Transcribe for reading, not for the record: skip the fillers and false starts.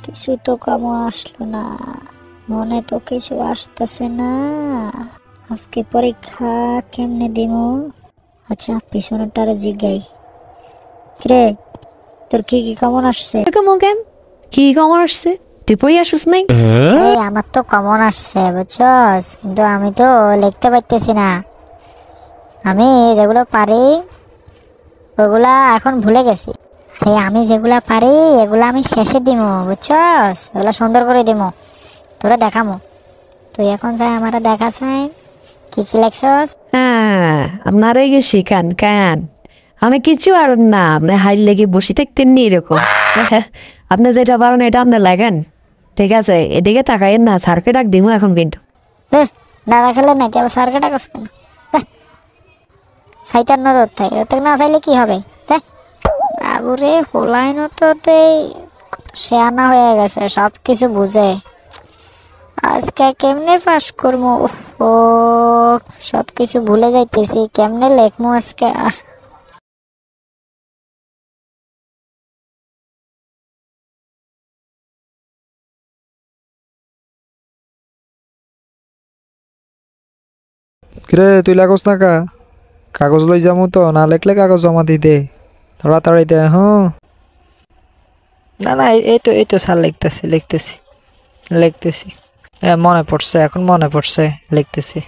কিছু তো কেমন আসলো না, মনে তো কিছু আসতেছে না। আজকে পরীক্ষা কেমনে দিমু? আচ্ছা পিছনেরটারে জিগাই। রে তোর কি কি কেমন আসছে? কেমন কেম কি কমন আসছে? তুই পড়ি আসুস নাই? এই আমার তো কমন আসছে বুঝছস, কিন্তু আমি তো লিখতে পারতেছি না। আমি যেগুলো পারি ওগুলা এখন ভুলে গেছি। আরে আমি যেগুলা পারি এগুলা আমি শেষে দিমু বুঝছস, এগুলা সুন্দর করে দিমু, তোরা দেখামু। তুই এখন চাই আমারে দেখা চাই কি কি লেখছস। হ্যাঁ, আপনারা গেছি কান কান আমি কিছু আর না, আপনি হাইল লেগে বসে থাকতেন নি এরকম। আপনি যেটা পারেন এটা আপনি লাগেন। ঠিক আছে, এদিকে তাকাইয়েন না, স্যারকে ডাক দিমু এখন কিন্তু। না দেখালে নাকি আবার স্যারকে ডাকস কেন? সাইটার নজর থাকে, ওতে না চাইলে কি হবে? বাবুরে হোলাইনও তো শেয়ানা হয়ে গেছে, সব কিছু বুঝে। আজকে কেমনে পাস করবো? ও সব কিছু ভুলে যাইতেছি, কেমনে লেখমু আজকে? কিরে তুই লাগস না কা? কাগজ লই যামু তো, না লেখলে কাগজ জমা দিতে তাড়াতাড়ি দে। হ্যাঁ না না, এই তো স্যার লিখতেছি লিখতেছি লিখতেছি। মনে পড়ছে, এখন মনে পড়ছে, লিখতেছি।